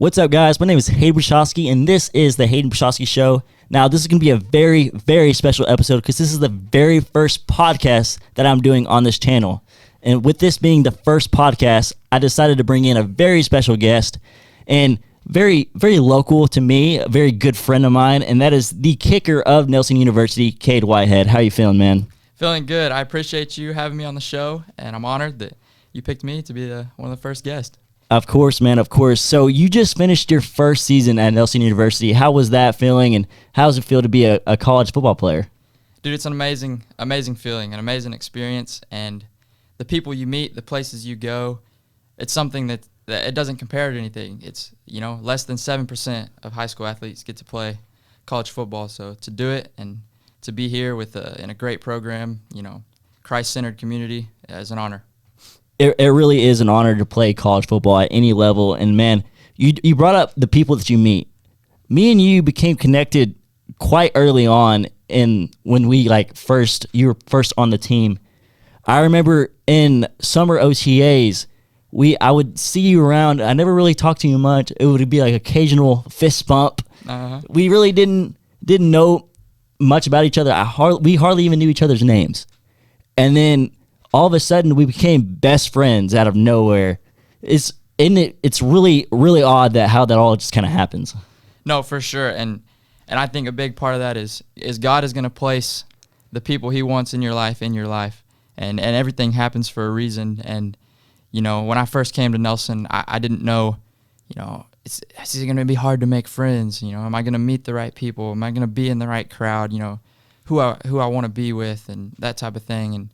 What's up, guys? My name is Hayden Pustejovsky, and this is the Hayden Pustejovsky Show. Now, this is going to be a very, very special episode because this is the very first podcast that I'm doing on this channel. And with this being the first podcast, I decided to bring in a very special guest and very, very local to me, a very good friend of mine, and that is the kicker of Nelson University, Cade Whitehead. How you feeling, man? Feeling good. I appreciate you having me on the show, and I'm honored that you picked me to be one of the first guests. Of course, man, of course. So you just finished your first season at Nelson University. How was that feeling, and how does it feel to be a college football player? Dude, it's an amazing feeling, an amazing experience, and the people you meet, the places you go, it's something that it doesn't compare to anything. It's, less than 7% of high school athletes get to play college football. So to do it and to be here in a great program, Christ-centered community is an honor. It really is an honor to play college football at any level. And, man, you brought up the people that you meet. Me and you became connected quite early on when you were first on the team. I remember in summer OTAs, I would see you around. I never really talked to you much. It would be like occasional fist bump. Uh-huh. We really didn't know much about each other. We hardly even knew each other's names. And then all of a sudden, we became best friends out of nowhere. It's really, really odd how that all just kind of happens. No, for sure. And I think a big part of that is God is going to place the people He wants in your life. And everything happens for a reason. And, when I first came to Nelson, I didn't know, is it going to be hard to make friends? Am I going to meet the right people? Am I going to be in the right crowd? Who I want to be with and that type of thing.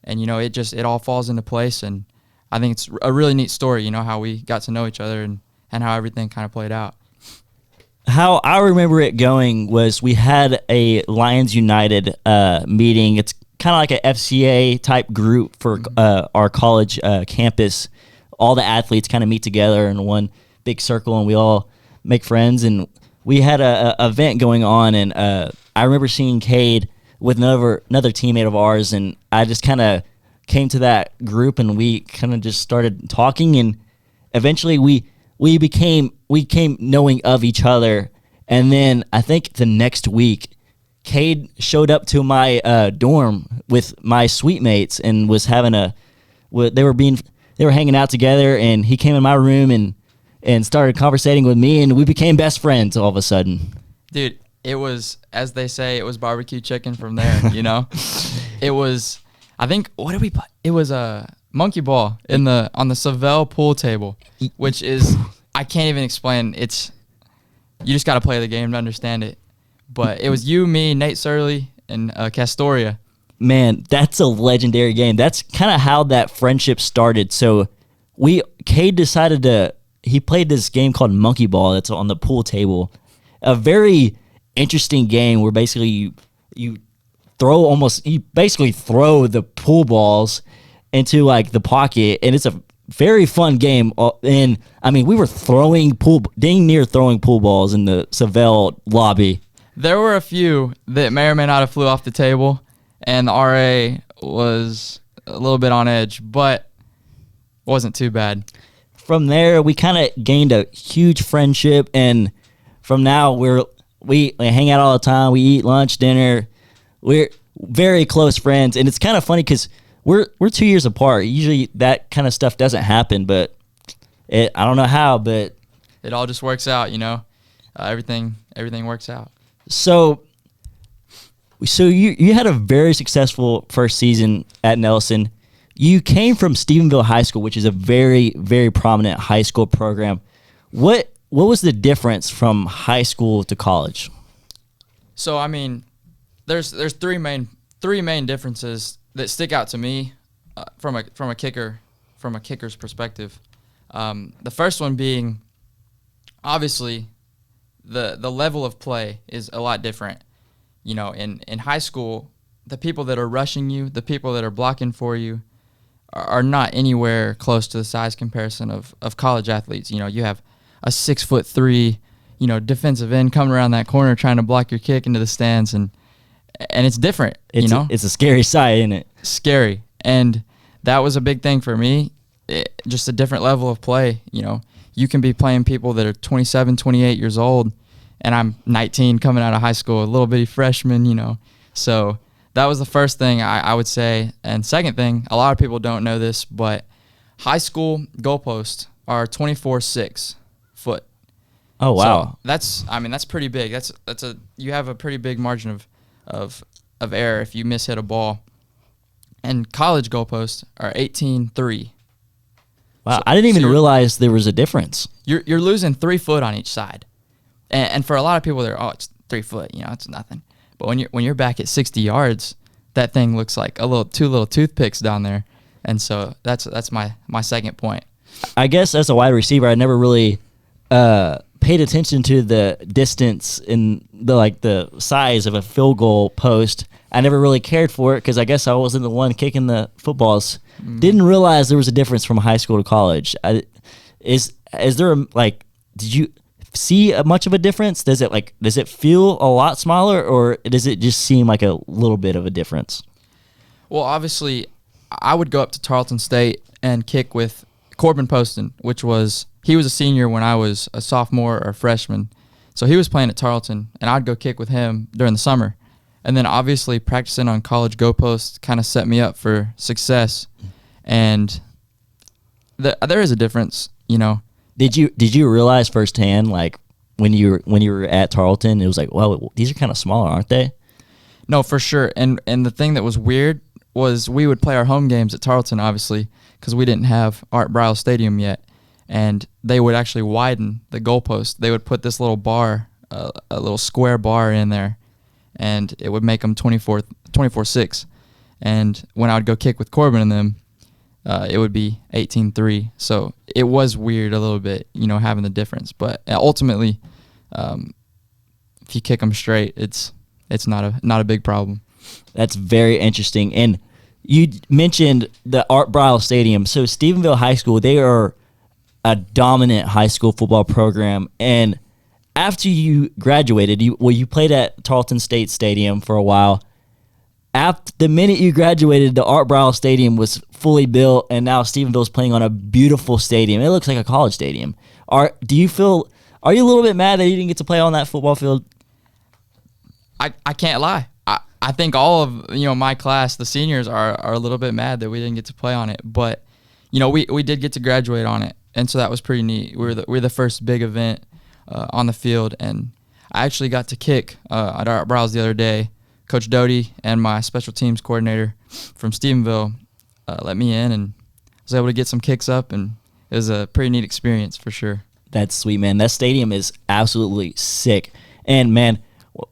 And it all falls into place. And I think it's a really neat story, how we got to know each other and how everything kind of played out. How I remember it going was we had a Lions United meeting. It's kind of like an FCA type group for our college campus. All the athletes kind of meet together in one big circle, and we all make friends. And we had a event going on, and I remember seeing Cade with another teammate of ours, and I just kind of came to that group, and we kind of just started talking, and eventually we became knowing of each other. And then I think the next week, Cade showed up to my dorm with my suite mates and was having they were hanging out together, and he came in my room and started conversating with me, and we became best friends all of a sudden. Dude, it was, as they say, it was barbecue chicken from there, It was, I think, what did we play? It was a monkey ball on the Savelle pool table, which is, I can't even explain. You just got to play the game to understand it. But it was you, me, Nate Surley, and Castoria. Man, that's a legendary game. That's kind of how that friendship started. So Cade decided he played this game called Monkey Ball that's on the pool table. A very interesting game where basically you basically throw the pool balls into like the pocket, and it's a very fun game. And I mean, we were dang near throwing pool balls in the Savelle lobby. There were a few that may or may not have flew off the table, and the RA was a little bit on edge, but wasn't too bad. From there, we kind of gained a huge friendship, and from now we hang out all the time. We eat lunch, dinner. We're very close friends, and it's kind of funny because we're 2 years apart. Usually that kind of stuff doesn't happen, but I don't know how, but it all just works out. Everything works out. So you had a very successful first season at Nelson. You came from Stephenville High School, which is a very, very prominent high school program. What was the difference from high school to college? So I mean, there's three main differences that stick out to me from a kicker's perspective. The first one being, obviously, the level of play is a lot different. In high school, the people that are rushing you, the people that are blocking for you, are not anywhere close to the size comparison of college athletes. You have a 6'3", defensive end coming around that corner trying to block your kick into the stands, and it's different. It's a scary sight, isn't it? Scary, and that was a big thing for me. just a different level of play. You know, you can be playing people that are 27, 28 years old, and I'm 19 coming out of high school, a little bitty freshman, you know. So that was the first thing I would say. And second thing, a lot of people don't know this, but high school goalposts are 24.6 foot. Oh, wow. So that's pretty big. You have a pretty big margin of error if you mishit a ball. And college goalposts are 18.3. Wow, I didn't even realize there was a difference. You're losing 3 foot on each side, and for a lot of people, it's 3 foot, you know, it's nothing. But when you're back at 60 yards, that thing looks like two little toothpicks down there, and so that's my second point. I guess as a wide receiver, I never really paid attention to the distance in the size of a field goal post. I never really cared for it because I guess I wasn't the one kicking the footballs. Didn't realize there was a difference from high school to college. Is there did you see much of a difference? Does it feel a lot smaller, or does it just seem like a little bit of a difference? Well, obviously, I would go up to Tarleton State and kick with Corbin Poston, he was a senior when I was a sophomore or a freshman. So he was playing at Tarleton, and I'd go kick with him during the summer. And then obviously practicing on college goalposts kind of set me up for success. And there is a difference, you know. Did you realize firsthand, like when you were at Tarleton, it was like, well, these are kind of smaller, aren't they? No, for sure. And the thing that was weird was we would play our home games at Tarleton, obviously, because we didn't have Art Briles Stadium yet. And they would actually widen the goalpost. They would put this little bar, a little square bar in there, and it would make them 24.6. And when I would go kick with Corbin and them, it would be 18.3. So it was weird a little bit, you know, having the difference. But ultimately, if you kick them straight, it's not a big problem. That's very interesting. And you mentioned the Art Briles Stadium. So Stephenville High School, they are a dominant high school football program. And after you graduated, you played at Tarleton State Stadium for a while. After the minute you graduated, the Art Briles Stadium was fully built, and now Stephenville's playing on a beautiful stadium. It looks like a college stadium. Are you a little bit mad that you didn't get to play on that football field? I can't lie. I think all of my class, the seniors, are a little bit mad that we didn't get to play on it. But we did get to graduate on it, and so that was pretty neat. We were the first big event on the field, and I actually got to kick at Art Briles the other day. Coach Doty and my special teams coordinator from Stephenville let me in, and was able to get some kicks up, and it was a pretty neat experience for sure. That's sweet, man. That stadium is absolutely sick. And, man,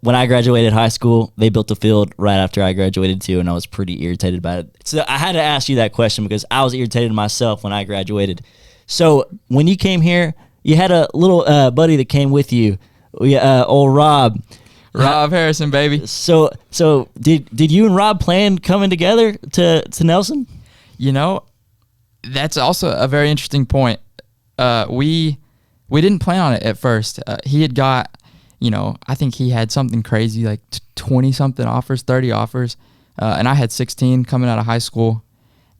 when I graduated high school, they built the field right after I graduated too, and I was pretty irritated by it. So I had to ask you that question because I was irritated myself when I graduated. So when you came here, you had a little buddy that came with you, old Rob. Rob Harrison, baby. So did you and Rob plan coming together to Nelson? That's also a very interesting point. We didn't plan on it at first. He had got, I think he had something crazy like 20-something offers, 30 offers, and I had 16 coming out of high school,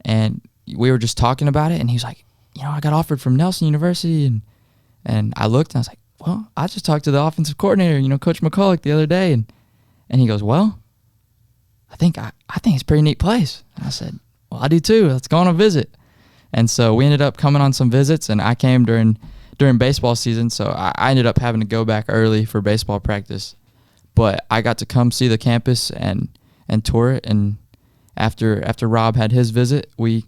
and we were just talking about it, and he was like, I got offered from Nelson University, and I looked, and I was like, well, I just talked to the offensive coordinator, Coach McCulloch, the other day, and he goes, well, I think it's a pretty neat place. And I said, well, I do too. Let's go on a visit. And so we ended up coming on some visits, and I came during baseball season, so I ended up having to go back early for baseball practice. But I got to come see the campus and tour it, and after Rob had his visit, we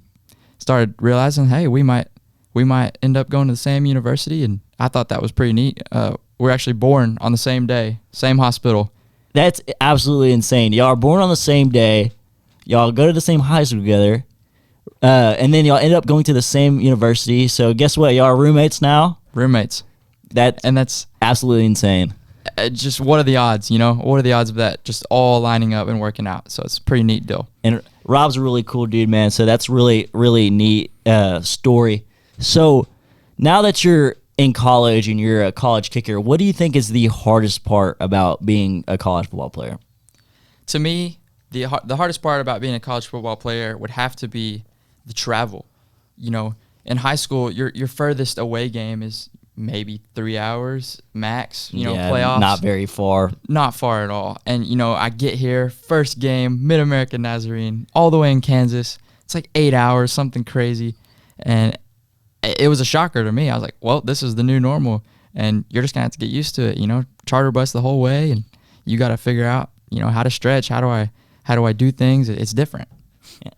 started realizing, hey, we might end up going to the same university, and I thought that was pretty neat. We're actually born on the same day, same hospital. That's absolutely insane. Y'all are born on the same day. Y'all go to the same high school together. And then y'all end up going to the same university. So guess what? Y'all are roommates now? Roommates. That's absolutely insane. Just what are the odds, What are the odds of that just all lining up and working out? So it's a pretty neat deal. And Rob's a really cool dude, man. So that's really, really neat story. So now that you're in college and you're a college kicker, what do you think is the hardest part about being a college football player? To me, the hardest part about being a college football player would have to be the travel. in high school, your furthest away game is maybe 3 hours max. Playoffs. Not very far. Not far at all. And, I get here, first game, Mid-American Nazarene, all the way in Kansas. It's like 8 hours, something crazy. And it was a shocker to me. I was like, well, this is the new normal. And you're just going to have to get used to it, charter bus the whole way. And you got to figure out, how to stretch. How do I do things? It's different. Yeah.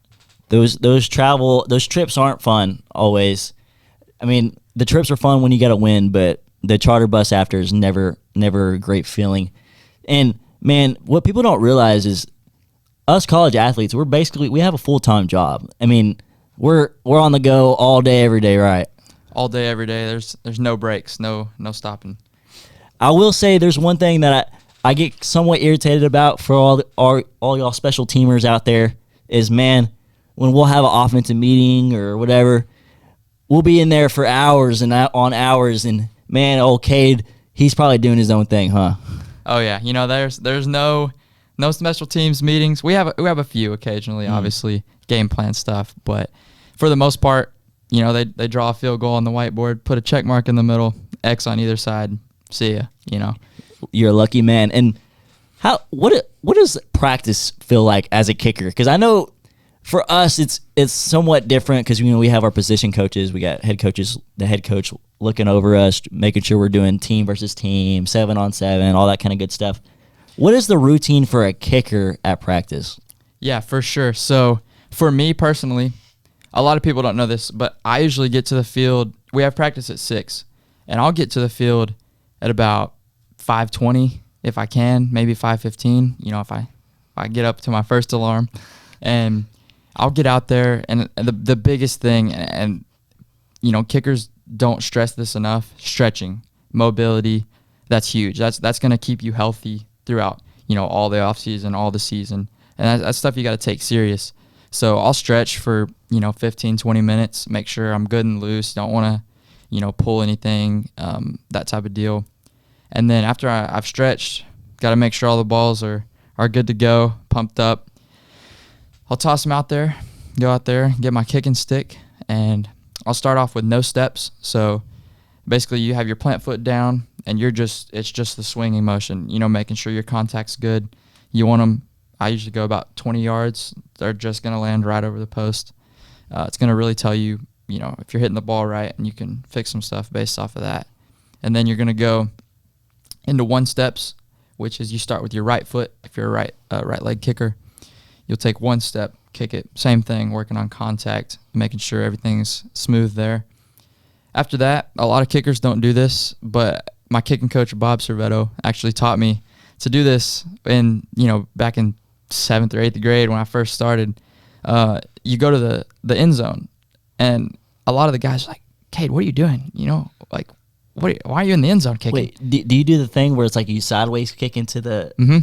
Those trips aren't fun always. I mean, the trips are fun when you got to win, but the charter bus after is never a great feeling. And man, what people don't realize is us college athletes, we have a full-time job. I mean, we're on the go all day, every day, right? All day, every day. There's no breaks, no stopping. I will say there's one thing that I get somewhat irritated about for all y'all special teamers out there is, man, when we'll have an offensive meeting or whatever, we'll be in there for hours and on hours, and man, old Cade, he's probably doing his own thing, huh? Oh yeah, there's no special teams meetings. We have a few occasionally, obviously game plan stuff, but for the most part, they draw a field goal on the whiteboard, put a check mark in the middle, X on either side. See ya. You're a lucky man. And what does practice feel like as a kicker? Because I know for us it's somewhat different because we have our position coaches, we got head coaches, the head coach looking over us, making sure we're doing team versus team, 7-on-7, all that kind of good stuff. What is the routine for a kicker at practice? Yeah, for sure. So for me personally, a lot of people don't know this, but I usually get to the field. We have practice at 6, and I'll get to the field at about 5:20 if I can, maybe 5:15. If I get up to my first alarm, and I'll get out there. And the biggest thing, and kickers don't stress this enough: stretching, mobility. That's huge. That's going to keep you healthy throughout all the off season, all the season, and that's stuff you got to take serious. So I'll stretch for 15, 20 minutes, make sure I'm good and loose. Don't want to pull anything, that type of deal. And then after I've stretched, got to make sure all the balls are good to go, pumped up. I'll toss them out there, go out there, get my kicking stick, and I'll start off with no steps. So basically you have your plant foot down, and it's just the swinging motion, making sure your contact's good. You want them, I usually go about 20 yards. They're just going to land right over the post. It's going to really tell you, if you're hitting the ball right, and you can fix some stuff based off of that. And then you're going to go into 1 steps, which is you start with your right foot. If you're a right leg kicker, you'll take 1 step, kick it. Same thing, working on contact, making sure everything's smooth there. After that, a lot of kickers don't do this, but my kicking coach, Bob Servetto, actually taught me to do this back in 7th or 8th grade when I first started. You go to the end zone, and a lot of the guys are like, Cade, what are you doing? Why are you in the end zone kicking? Wait, do you do the thing where it's like you sideways kick into the... Mm-hmm.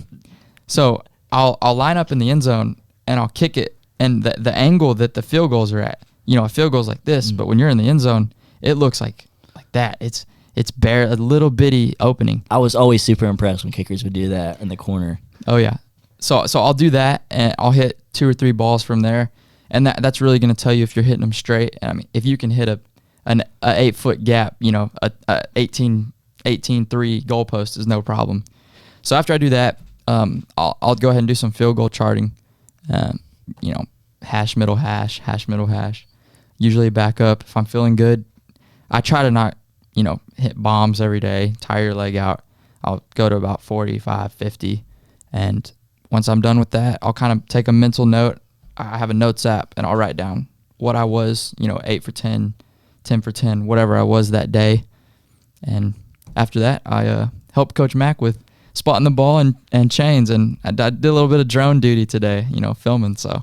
So I'll line up in the end zone, and I'll kick it, and the angle that the field goals are at, a field goal's like this, but when you're in the end zone, it looks like that. It's bare, a little bitty opening. I was always super impressed when kickers would do that in the corner. Oh, yeah. So I'll do that, and I'll hit 2 or 3 balls from there, and that's really going to tell you if you're hitting them straight. I mean, if you can hit an 8-foot gap, a 18-3 goalpost is no problem. So after I do that, I'll go ahead and do some field goal charting. Hash, middle hash, middle hash. Usually back up. If I'm feeling good, I try to not, hit bombs every day, tire your leg out. I'll go to about 45, 50. And once I'm done with that, I'll kind of take a mental note. I have a notes app, and I'll write down what I was, 8 for 10, 10 for 10, whatever I was that day. And after that, I helped Coach Mack with spotting the ball and chains. And I did a little bit of drone duty today, filming. So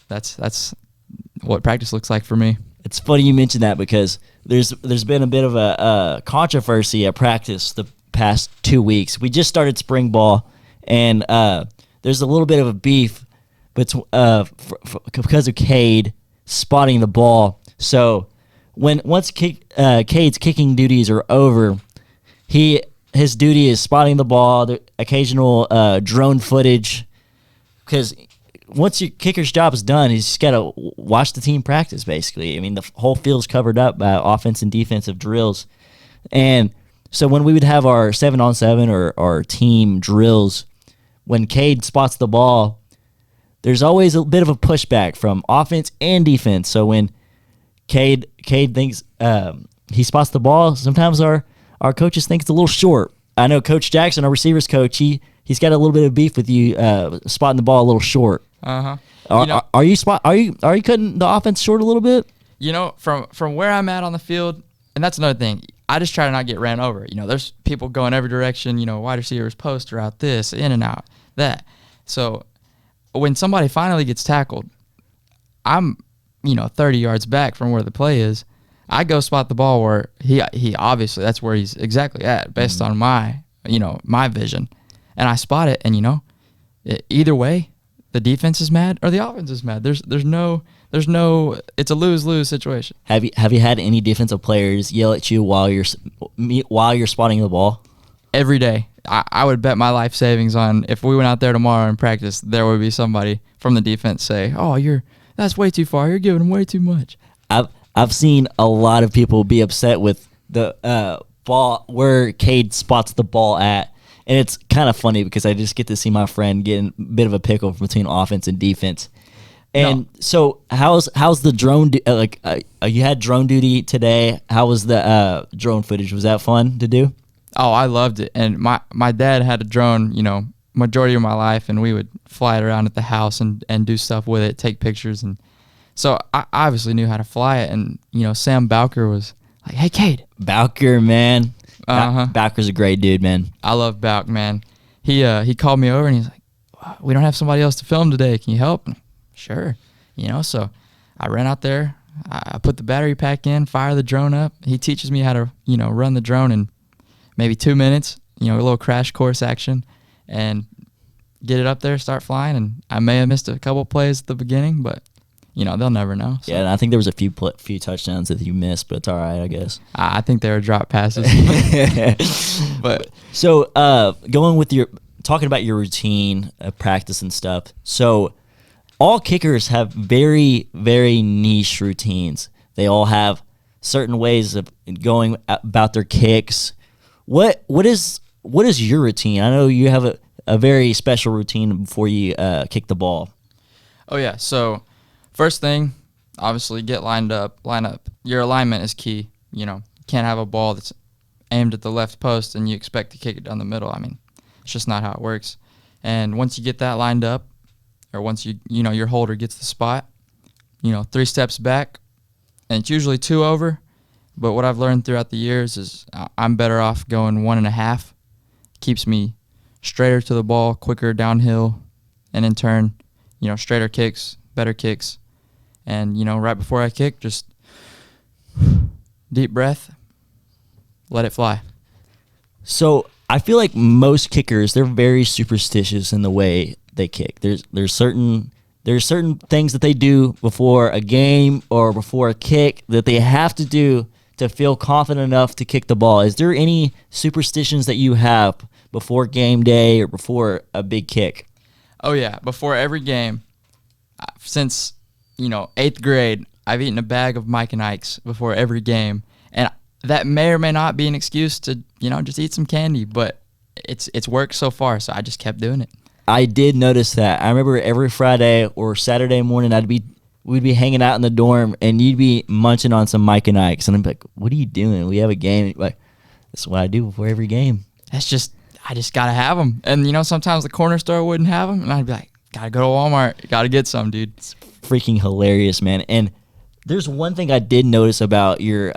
that's what practice looks like for me. It's funny you mentioned that because there's been a bit of a controversy at practice the past 2 weeks. We just started spring ball, and there's a little bit of a beef because of Cade spotting the ball. So once Cade's kicking duties are over, his duty is spotting the ball, the occasional drone footage, because once your kicker's job is done, he's just got to watch the team practice, basically. I mean, the whole field's covered up by offense and defensive drills. And so when we would have our 7-on-7 or our team drills, when Cade spots the ball, there's always a bit of a pushback from offense and defense. So when Cade thinks he spots the ball, sometimes our coaches think it's a little short. I know Coach Jackson, our receivers coach, he's got a little bit of beef with you spotting the ball a little short. Are you cutting the offense short a little bit? From where I'm at on the field, and that's another thing. I just try to not get ran over. There's people going every direction. Wide receivers, post route, this, in and out, that. So when somebody finally gets tackled, I'm 30 yards back from where the play is. I go spot the ball where he obviously that's where he's exactly at based on my vision, and I spot it, and either way, the defense is mad or the offense is mad. There's no it's a lose-lose situation. Have you had any defensive players yell at you while you're spotting the ball? Every day. I would bet my life savings on if we went out there tomorrow and practice, there would be somebody from the defense say, "Oh, that's way too far. You're giving them way too much." I've seen a lot of people be upset with the ball where Cade spots the ball at, and it's kind of funny because I just get to see my friend get in a bit of a pickle between offense and defense. And so how's the drone you had drone duty today? How was the drone footage? Was that fun to do? Oh, I loved it. And my dad had a drone, majority of my life, and we would fly it around at the house and do stuff with it, take pictures. And so I obviously knew how to fly it. And, Sam Bowker was like, "Hey, Cade." Bowker, man. Bowker's a great dude, man. I love Bowk, man. He called me over and he's like, "We don't have somebody else to film today. Can you help?" And, sure. So I ran out there. I put the battery pack in, fire the drone up. He teaches me how to, run the drone in maybe 2 minutes, a little crash course action, and get it up there, start flying. And I may have missed a couple plays at the beginning, but, they'll never know. So. Yeah, and I think there was a few touchdowns that you missed, but it's all right, I guess. I think they were drop passes. But so talking about your routine, practice and stuff. So all kickers have very, very niche routines. They all have certain ways of going about their kicks. What is your routine? I know you have a very special routine before you kick the ball. Oh yeah. So first thing, obviously get line up. Your alignment is key. You can't have a ball that's aimed at the left post and you expect to kick it down the middle. I mean, it's just not how it works. And once you get that lined up, or once your holder gets the spot, 3 steps back, and it's usually 2 over. But what I've learned throughout the years is I'm better off going 1.5. Keeps me straighter to the ball, quicker downhill, and in turn, straighter kicks, better kicks. And, right before I kick, just deep breath, let it fly. So I feel like most kickers, they're very superstitious in the way they kick. There's certain things that they do before a game or before a kick that they have to do to feel confident enough to kick the ball. Is there any superstitions that you have before game day or before a big kick? Oh yeah, before every game. Since 8th grade, I've eaten a bag of Mike and Ike's before every game, and that may or may not be an excuse to just eat some candy, but it's worked so far, so I just kept doing it. I did notice that. I remember every Friday or Saturday morning we'd be hanging out in the dorm and you'd be munching on some Mike and Ike's, and I'd be like, "What are you doing? We have a game." And like, that's what I do before every game. I just gotta have them. And sometimes the corner store wouldn't have them, and I'd be like, "Gotta go to Walmart. Gotta get some, dude." It's freaking hilarious, man. And there's one thing I did notice about your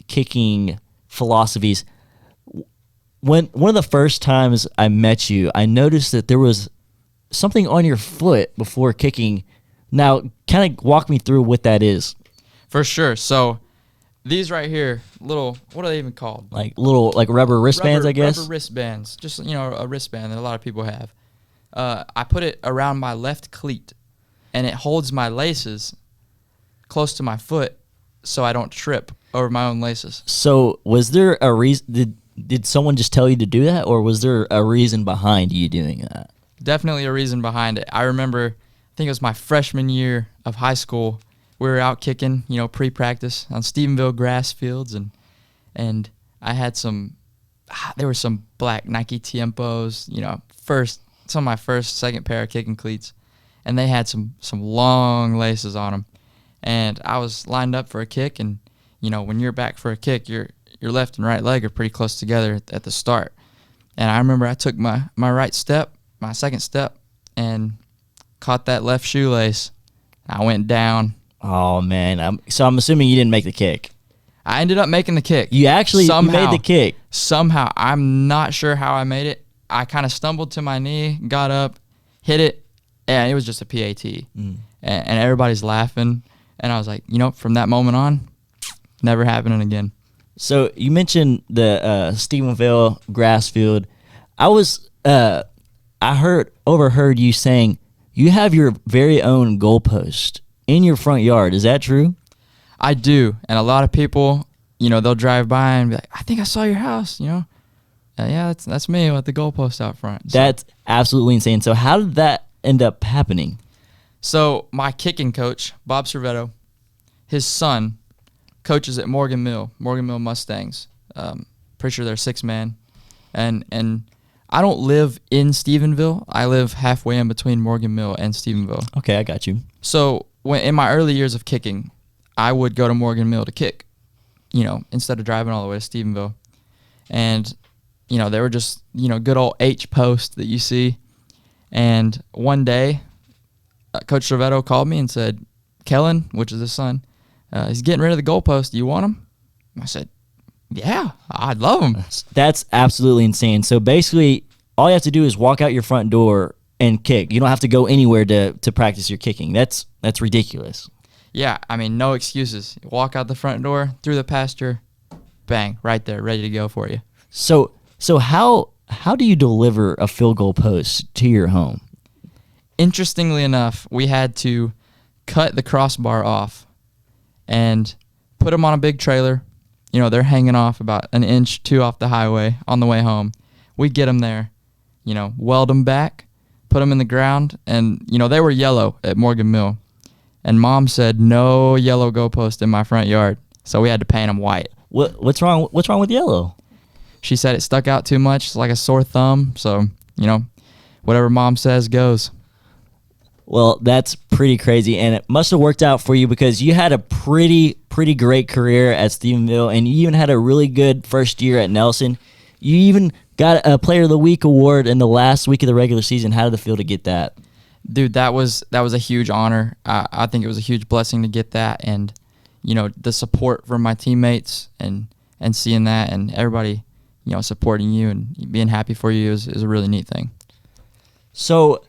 kicking philosophies. One of the first times I met you, I noticed that there was something on your foot before kicking. Now, kind of walk me through what that is. For sure. So these right here, what are they even called? Like rubber wristbands, I guess? Rubber wristbands. Just, a wristband that a lot of people have. I put it around my left cleat, and it holds my laces close to my foot so I don't trip over my own laces. So was there a reason? Did someone just tell you to do that, or was there a reason behind you doing that? Definitely a reason behind it. I remember think it was my freshman year of high school. We were out kicking, pre-practice on Stephenville grass fields, and I had there were some black Nike Tiempos, some of my second pair of kicking cleats, and they had some long laces on them. And I was lined up for a kick, and, when you're back for a kick, your left and right leg are pretty close together at the start. And I remember I took my right step, my second step, and caught that left shoelace. I went down. Oh, man. I'm assuming you didn't make the kick. I ended up making the kick. You actually made the kick. Somehow. I'm not sure how I made it. I kind of stumbled to my knee, got up, hit it, and it was just a PAT. And everybody's laughing. And I was like, from that moment on, never happening again. So you mentioned the Stephenville grass field. I overheard you saying you have your very own goalpost in your front yard. Is that true? I do. And a lot of people, they'll drive by and be like, I think I saw your house, yeah, that's me with the goalpost out front. So, that's absolutely insane. So how did that end up happening? So my kicking coach, Bob Servetto, his son coaches at Morgan Mill Mustangs. Pretty sure they're 6-man. And I don't live in Stephenville. I live halfway in between Morgan Mill and Stephenville. Okay, I got you. So in my early years of kicking, I would go to Morgan Mill to kick, instead of driving all the way to Stephenville. And, they were just, good old H post that you see. And one day, Coach Servetto called me and said, Kellen, which is his son, he's getting rid of the goalpost. Do you want him? I said, yeah, I'd love him. That's absolutely insane. So basically, all you have to do is walk out your front door and kick. You don't have to go anywhere to practice your kicking. That's ridiculous. Yeah, no excuses. Walk out the front door, through the pasture, bang, right there, ready to go for you. So how do you deliver a field goal post to your home? Interestingly enough, we had to cut the crossbar off and put them on a big trailer. They're hanging off about an inch, 2 off the highway on the way home. We get them there, weld them back, put them in the ground, and, they were yellow at Morgan Mill. And Mom said, no yellow goalpost in my front yard. So we had to paint them white. What's wrong with yellow? She said it stuck out too much. It's like a sore thumb. So, whatever Mom says goes. Well, that's pretty crazy, and it must have worked out for you because you had a pretty great career at Stephenville, and you even had a really good first year at Nelson. You even got a Player of the Week award in the last week of the regular season. How did it feel to get that? Dude, that was a huge honor. I think it was a huge blessing to get that, and the support from my teammates and seeing that, and everybody supporting you and being happy for you is a really neat thing. So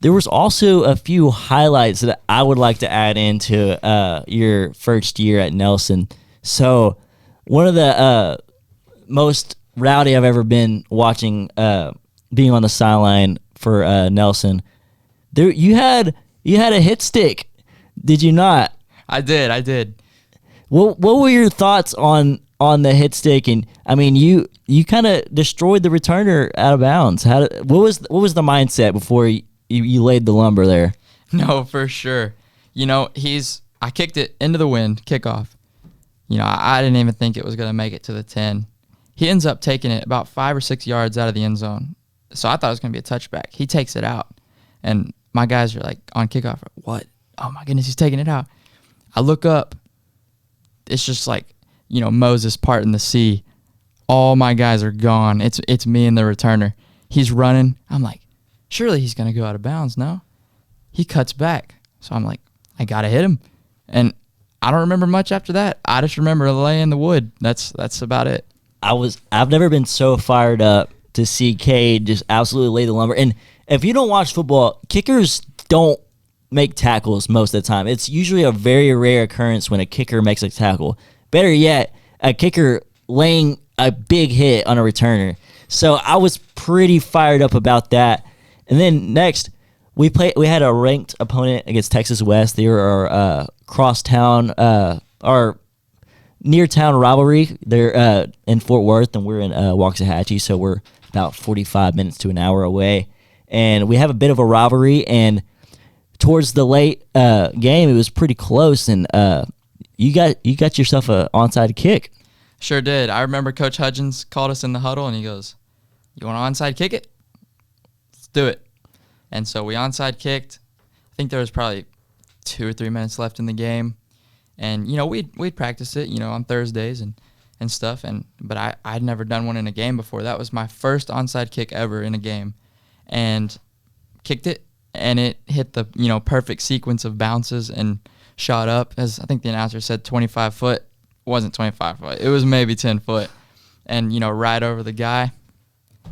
there was also a few highlights that I would like to add into your first year at Nelson. So one of the most rowdy I've ever been watching, being on the sideline for Nelson. There, you had a hit stick, did you not? I did. What were your thoughts on the hit stick? And you kind of destroyed the returner out of bounds. What was the mindset before you laid the lumber there? No, for sure. I kicked it into the wind, kickoff. I didn't even think it was going to make it to the 10. He ends up taking it about 5 or 6 yards out of the end zone. So I thought it was going to be a touchback. He takes it out. And my guys are like on kickoff, what? Oh my goodness, he's taking it out. I look up. It's just like, Moses parting the sea. All my guys are gone. It's me and the returner. He's running. I'm like, surely he's going to go out of bounds, no? He cuts back. So I'm like, I got to hit him. And I don't remember much after that. I just remember laying the wood. That's about it. I've never been so fired up to see Cade just absolutely lay the lumber. And if you don't watch football, kickers don't make tackles most of the time. It's usually a very rare occurrence when a kicker makes a tackle. Better yet, a kicker laying a big hit on a returner. So I was pretty fired up about that. And then next, we had a ranked opponent against Texas West. They were our crosstown, our near-town rivalry. They're in Fort Worth, and we're in Waxahachie, so we're about 45 minutes to an hour away. And we have a bit of a rivalry, and towards the late game, it was pretty close, and you got yourself a onside kick. Sure did. I remember Coach Hudgens called us in the huddle, and he goes, "You want to onside kick it? Let's do it." And so we onside kicked. I think there was probably 2 or 3 minutes left in the game, and we'd practice it on Thursdays and stuff, but I'd never done one in a game before. That was my first onside kick ever in a game, and kicked it, and it hit the perfect sequence of bounces and shot up, as I think the announcer said, 25 foot. It wasn't 25 foot. It was maybe 10 foot, and right over the guy.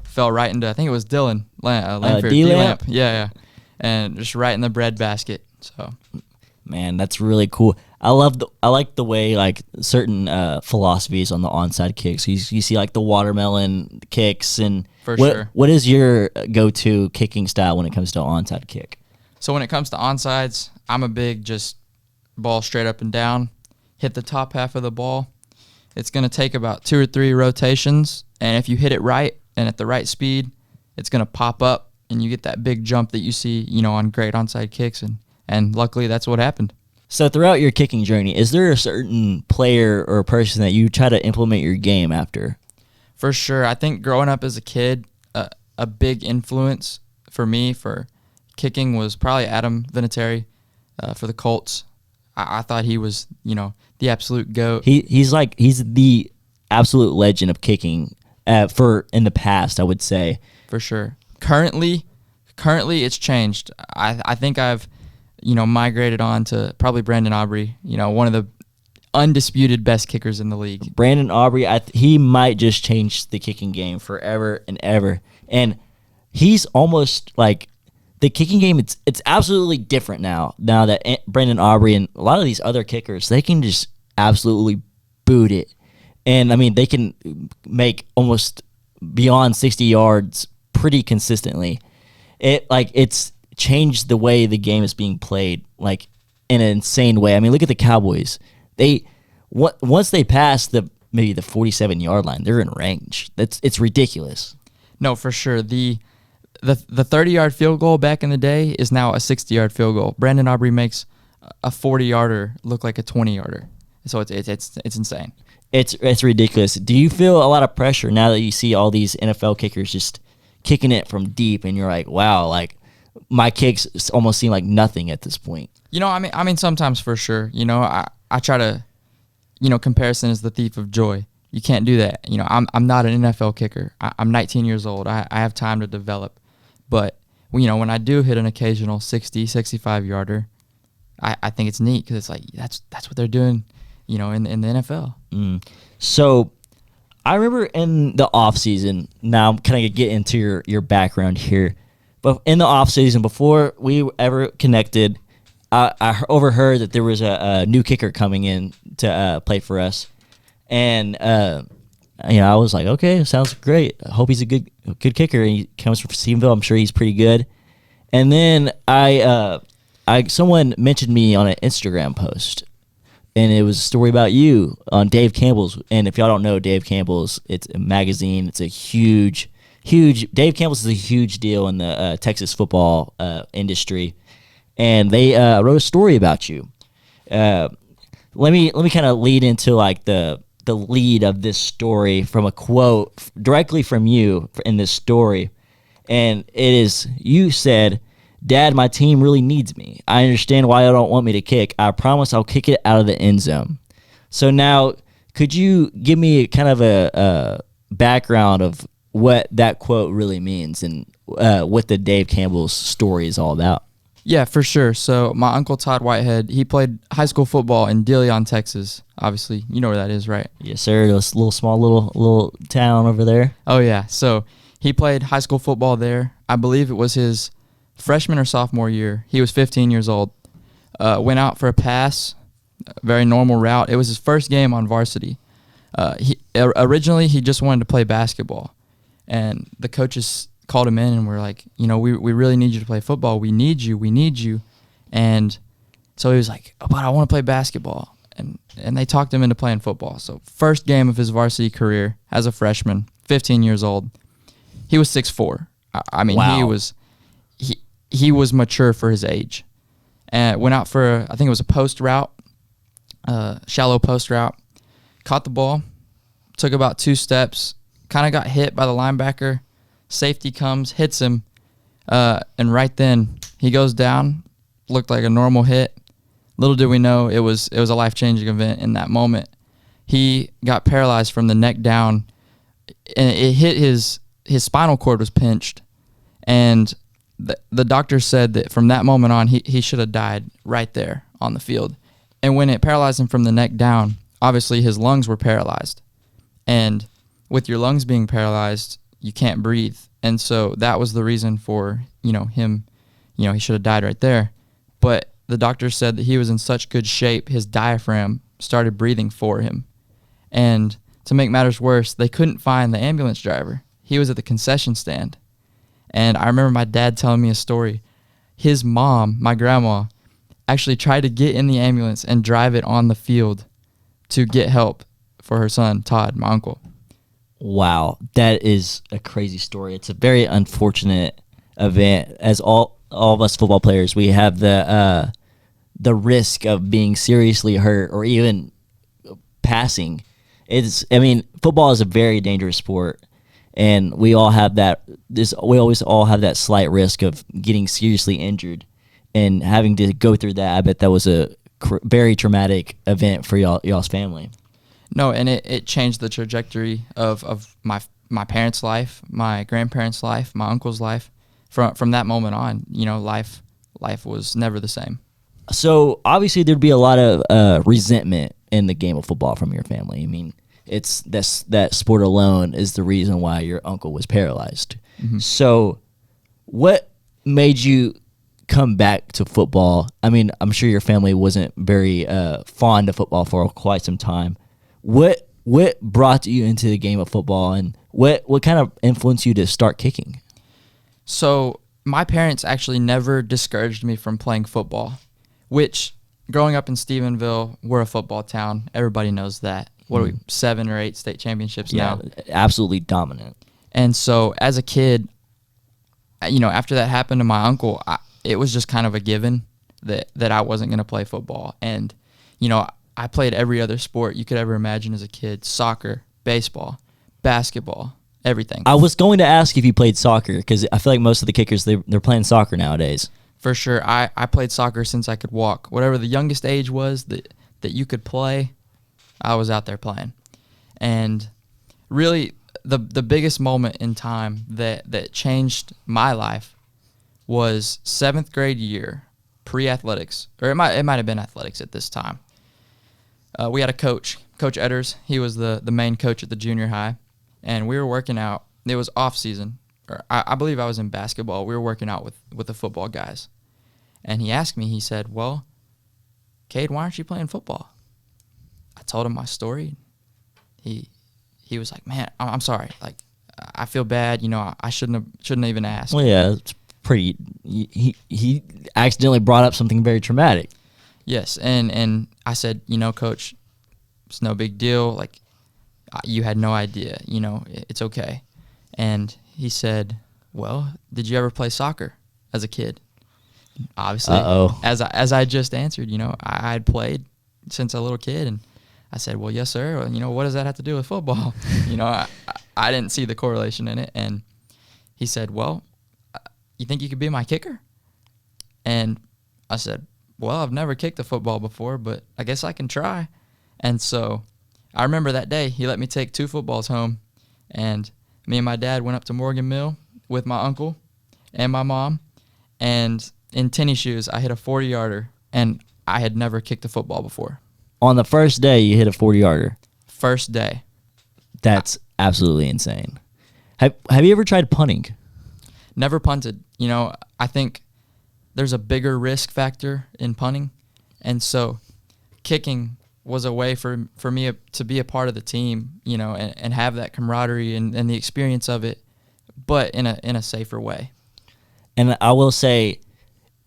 Fell right into, I think it was Dylan Lamphere. D-Lamp? Yeah, and just right in the breadbasket. So, man, that's really cool. I like the way like certain philosophies on the onside kicks. You see like the watermelon kicks, and sure. What is your go-to kicking style when it comes to onside kick? So when it comes to onsides, I'm a big just ball straight up and down, hit the top half of the ball. It's going to take about 2 or 3 rotations, and if you hit it right and at the right speed, it's going to pop up, and you get that big jump that you see, on great onside kicks, and luckily that's what happened. So throughout your kicking journey, is there a certain player or person that you try to implement your game after? For sure. I think growing up as a kid, a big influence for me for kicking was probably Adam Vinatieri for the Colts. I thought he was, the absolute GOAT. He's the absolute legend of kicking for in the past, I would say. For sure. Currently it's changed. I think I've, migrated on to probably Brandon Aubrey, one of the undisputed best kickers in the league. Brandon Aubrey, he might just change the kicking game forever and ever. And he's almost like the kicking game, it's absolutely different now that Brandon Aubrey and a lot of these other kickers, they can just absolutely boot it. And, I mean, they can make almost beyond 60 yards pretty consistently. It's changed the way the game is being played, like, in an insane way. I mean, look at the Cowboys. Once they pass maybe the 47-yard line, they're in range. It's ridiculous. No, for sure. The 30-yard field goal back in the day is now a 60-yard field goal. Brandon Aubrey makes a 40-yarder look like a 20-yarder. So it's insane. It's ridiculous. Do you feel a lot of pressure now that you see all these NFL kickers just kicking it from deep, and you're like, wow, like my kicks almost seem like nothing at this point? I mean, sometimes for sure. I try to, comparison is the thief of joy. You can't do that. I'm not an NFL kicker. I'm 19 years old. I have time to develop. But, when I do hit an occasional 60, 65-yarder, I think it's neat because it's like that's what they're doing, in the NFL. So I remember in the offseason, now I'm kind of get into your background here, but in the offseason, before we ever connected, I overheard that there was a new kicker coming in to play for us. And I was like, okay, sounds great. I hope he's a good kicker. And he comes from Stephenville. I'm sure he's pretty good. And then someone mentioned me on an Instagram post, and it was a story about you on Dave Campbell's. And if y'all don't know Dave Campbell's, it's a magazine. It's a huge. Dave Campbell's is a huge deal in the Texas football industry, and they wrote a story about you. Let me kind of lead into like the lead of this story from a quote directly from you in this story. And it is, you said, "Dad, my team really needs me. I understand why I don't want me to kick. I promise I'll kick it out of the end zone." So now, could you give me kind of a background of what that quote really means and what the Dave Campbell's story is all about? Yeah, for sure. So my uncle Todd Whitehead, he played high school football in De Leon, Texas. Obviously, you know where that is, right? Yes, sir. This little town over there. Oh yeah. So he played high school football there. I believe it was his freshman or sophomore year. He was 15 years old. Went out for a pass, very normal route. It was his first game on varsity. Originally he just wanted to play basketball, and the coaches called him in and were like, we really need you to play football. We need you. And so he was like, oh, but I want to play basketball. And they talked him into playing football. So first game of his varsity career as a freshman, 15 years old. He was 6'4". I mean, wow. he was mature for his age. and went out for, I think it was a post route, shallow post route, caught the ball, took about 2 steps, kind of got hit by the linebacker. Safety comes, hits him, and right then he goes down. Looked like a normal hit. Little did we know it was a life-changing event in that moment. He got paralyzed from the neck down, and it hit his spinal cord was pinched, and the doctor said that from that moment on he should have died right there on the field. And when it paralyzed him from the neck down, obviously his lungs were paralyzed, and with your lungs being paralyzed, you can't breathe. And so that was the reason for him, he should have died right there. But the doctor said that he was in such good shape, his diaphragm started breathing for him. And to make matters worse, they couldn't find the ambulance driver. He was at the concession stand. And I remember my dad telling me a story. His mom, my grandma, actually tried to get in the ambulance and drive it on the field to get help for her son, Todd, my uncle. Wow, that is a crazy story. It's a very unfortunate event. As all of us football players, we have the risk of being seriously hurt or even passing. Football is a very dangerous sport, and we all have that. We always all have that slight risk of getting seriously injured and having to go through that. I bet that was a very traumatic event for y'all's family. No, and it changed the trajectory of my parents' life, my grandparents' life, my uncle's life. From that moment on, life was never the same. So obviously there'd be a lot of resentment in the game of football from your family. I mean, it's that sport alone is the reason why your uncle was paralyzed. Mm-hmm. So what made you come back to football? I mean, I'm sure your family wasn't very fond of football for quite some time. What brought you into the game of football, and what kind of influenced you to start kicking? So my parents actually never discouraged me from playing football, which growing up in Stephenville, we're a football town. Everybody knows that. What are we, 7 or 8 state championships now? Absolutely dominant. And so as a kid, after that happened to my uncle, it was just kind of a given that I wasn't going to play football. And, I played every other sport you could ever imagine as a kid: soccer, baseball, basketball, everything. I was going to ask if you played soccer, because I feel like most of the kickers, they're playing soccer nowadays. For sure. I played soccer since I could walk. Whatever the youngest age was that you could play, I was out there playing. And really, the biggest moment in time that changed my life was 7th grade year, pre-athletics, or it might have been athletics at this time. We had a coach, Coach Edders. He was the main coach at the junior high, and we were working out. It was off season. I believe I was in basketball. We were working out with the football guys. And he asked me, he said, "Well, Cade, why aren't you playing football?" I told him my story. He was like, "Man, I'm sorry. Like, I feel bad. I shouldn't even ask." Well, yeah, it's pretty. He accidentally brought up something very traumatic. Yes, and I said, Coach, it's no big deal. Like, you had no idea. It's okay. And he said, "Well, did you ever play soccer as a kid?" Obviously, as I just answered, I had played since a little kid, and I said, "Well, yes, sir." Well, what does that have to do with football? I didn't see the correlation in it, and he said, "Well, you think you could be my kicker?" And I said, "Well, I've never kicked a football before, but I guess I can try." And so I remember that day he let me take 2 footballs home, and me and my dad went up to Morgan Mill with my uncle and my mom, and in tennis shoes, I hit a 40-yarder, and I had never kicked a football before. On the first day, you hit a 40-yarder? First day. That's absolutely insane. Have you ever tried punting? Never punted. I think there's a bigger risk factor in punting, and so kicking was a way for me to be a part of the team, and have that camaraderie and the experience of it, but in a safer way. And I will say,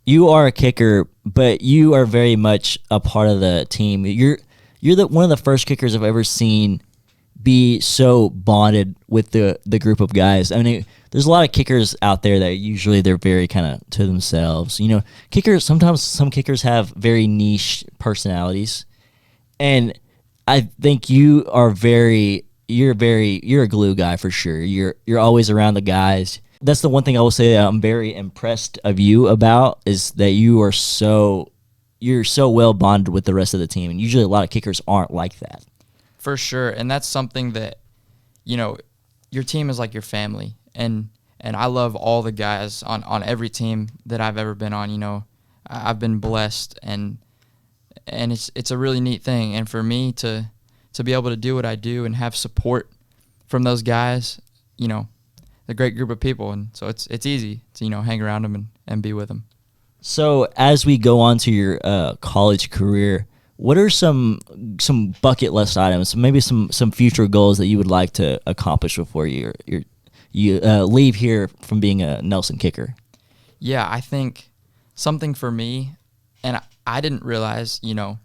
you are a kicker, but you are very much a part of the team. You're one of the first kickers I've ever seen be so bonded with the group of guys. I mean, there's a lot of kickers out there that usually they're very kind of to themselves. You know, kickers, sometimes some kickers have very niche personalities, and I think you're a glue guy for sure. You're always around the guys. That's the one thing I will say that I'm very impressed of you about, is that you're so well bonded with the rest of the team, and usually a lot of kickers aren't like that. For sure, and that's something that, you know, your team is like your family, and I love all the guys on every team that I've ever been on. You know, I've been blessed, and it's a really neat thing. And for me to be able to do what I do and have support from those guys, you know, a great group of people, and so it's easy to, you know, hang around them and be with them. So as we go on to your college career, what are some bucket list items, maybe some future goals that you would like to accomplish before you leave here from being a Nelson kicker? Yeah, I think something for me, and I didn't realize, you know,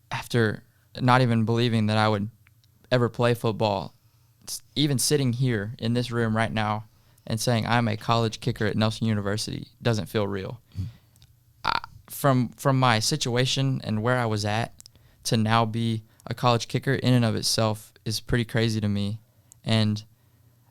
after not even believing that I would ever play football, even sitting here in this room right now and saying I'm a college kicker at Nelson University doesn't feel real. From my situation and where I was at to now be a college kicker in and of itself is pretty crazy to me. And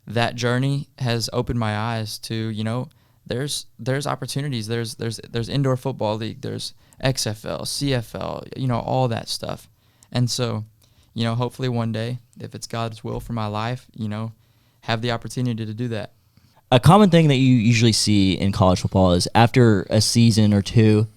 that journey has opened my eyes to, you know, there's opportunities. There's indoor football league, there's XFL, CFL, you know, all that stuff. And so, you know, hopefully one day, if it's God's will for my life, you know, have the opportunity to do that. A common thing that you usually see in college football is after a season or two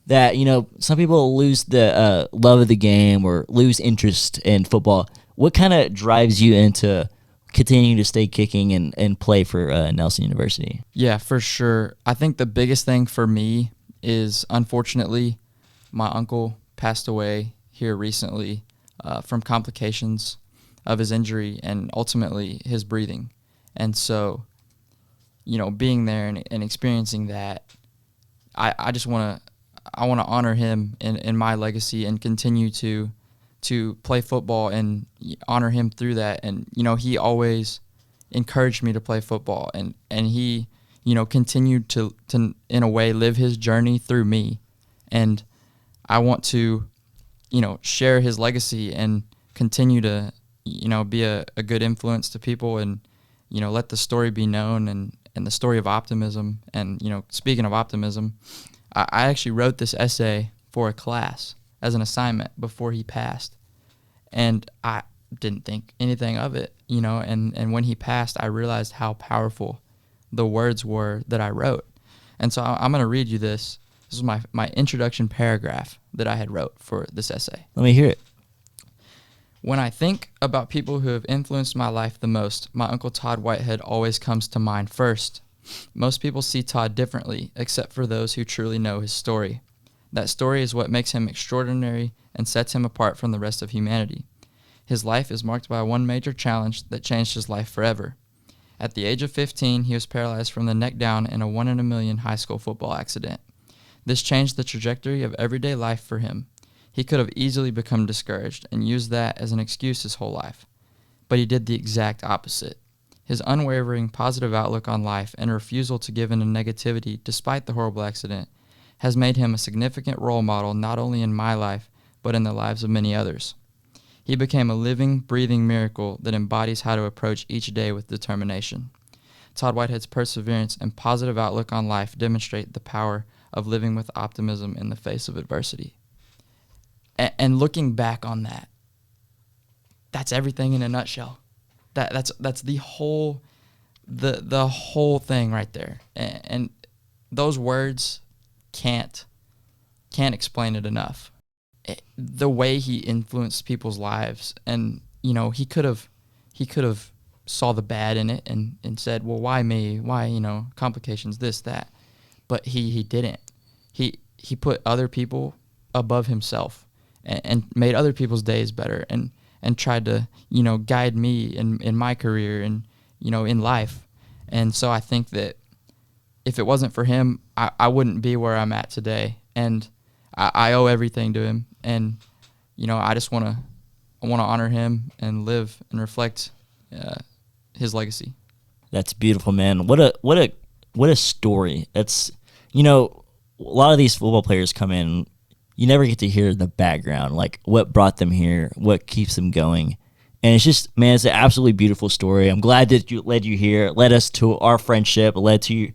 that, you know, some people lose the love of the game or lose interest in football. What kind of drives you into continuing to stay kicking and play for Nelson University? Yeah, for sure. I think the biggest thing for me is, unfortunately, my uncle passed away here recently from complications of his injury and ultimately his breathing. And so, you know, being there and experiencing that, I just want to honor him in my legacy and continue to play football and honor him through that. And, you know, he always encouraged me to play football, and he, you know, continued to in a way live his journey through me. And I want to, you know, share his legacy and continue to, you know, be a good influence to people, and, you know, let the story be known and the story of optimism. And, you know, speaking of optimism, I actually wrote this essay for a class as an assignment before he passed, and I didn't think anything of it, you know, and when he passed, I realized how powerful the words were that I wrote. And so I'm going to read you this. This is my introduction paragraph that I had wrote for this essay. Let me hear it. When I think about people who have influenced my life the most, my Uncle Todd Whitehead always comes to mind first. Most people see Todd differently, except for those who truly know his story. That story is what makes him extraordinary and sets him apart from the rest of humanity. His life is marked by one major challenge that changed his life forever. At the age of 15, he was paralyzed from the neck down in a 1 in a million high school football accident. This changed the trajectory of everyday life for him. He could have easily become discouraged and used that as an excuse his whole life. But he did the exact opposite. His unwavering positive outlook on life and refusal to give in to negativity despite the horrible accident has made him a significant role model not only in my life, but in the lives of many others. He became a living, breathing miracle that embodies how to approach each day with determination. Todd Whitehead's perseverance and positive outlook on life demonstrate the power of living with optimism in the face of adversity. And looking back on that, that's everything in a nutshell. That's the whole the whole thing right there. And those words can't explain it enough. The way he influenced people's lives, and, you know, he could have saw the bad in it and said, well, why me? Why, you know, complications, this, that. But he didn't. He put other people above himself and made other people's days better and tried to, you know, guide me in my career and, you know, in life. And so I think that if it wasn't for him, I wouldn't be where I'm at today. And I owe everything to him. And, you know, I just want want to honor him and live and reflect his legacy. That's beautiful, man. What a story. That's, a lot of these football players come in, you never get to hear the background, like what brought them here, what keeps them going. And it's just, man, it's an absolutely beautiful story. I'm glad that you led you here, led us to our friendship, led to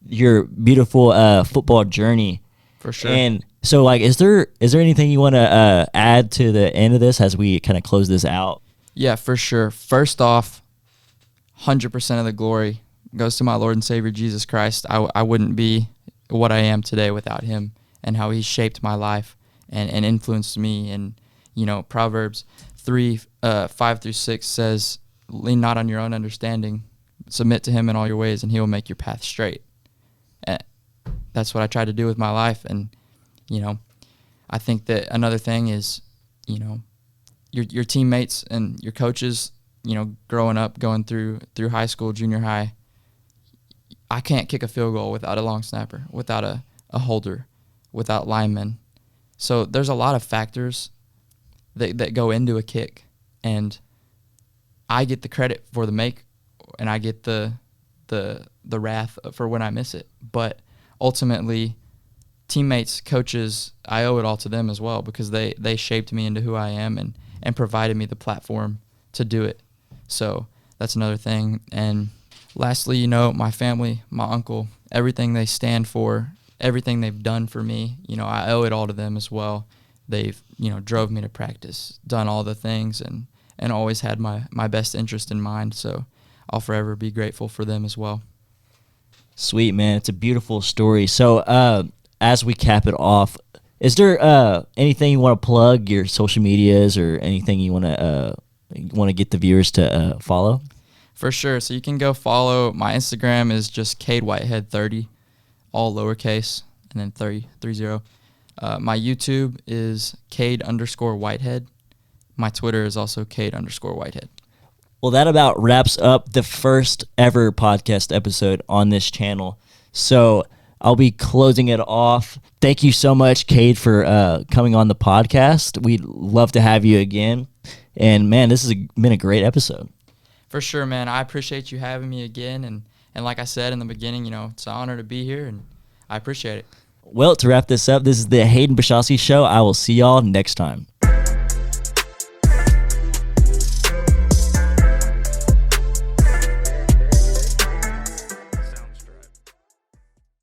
your beautiful football journey. For sure. And so, like, is there anything you want to add to the end of this as we kind of close this out? Yeah, for sure. First off, 100% of the glory goes to my Lord and Savior Jesus Christ. I wouldn't be what I am today without him and how he shaped my life and influenced me. And, Proverbs 3:5-6 says, lean not on your own understanding, submit to him in all your ways, and he will make your path straight. And that's what I try to do with my life. And, I think that another thing is, your teammates and your coaches, growing up, going through high school, junior high, I can't kick a field goal without a long snapper, without a holder, without linemen. So there's a lot of factors that go into a kick, and I get the credit for the make, and I get the wrath for when I miss it. But ultimately, teammates, coaches, I owe it all to them as well, because they shaped me into who I am and provided me the platform to do it. So that's another thing. And lastly, my family, my uncle, everything they stand for, everything they've done for me, I owe it all to them as well. They've, drove me to practice, done all the things, and always had my best interest in mind. So I'll forever be grateful for them as well. Sweet, man. It's a beautiful story. So as we cap it off, is there anything you want to plug, your social medias, or anything you want to get the viewers to follow? For sure. So you can go follow. My Instagram is just Cade Whitehead 30, all lowercase, and then 30. My YouTube is Cade_Whitehead. My Twitter is also Cade_Whitehead. Well, that about wraps up the first ever podcast episode on this channel. So I'll be closing it off. Thank you so much, Cade, for coming on the podcast. We'd love to have you again. And, man, this has been a great episode. For sure, man. I appreciate you having me again. And like I said in the beginning, it's an honor to be here, and I appreciate it. Well, to wrap this up, this is the Hayden Pustejovsky Show. I will see y'all next time.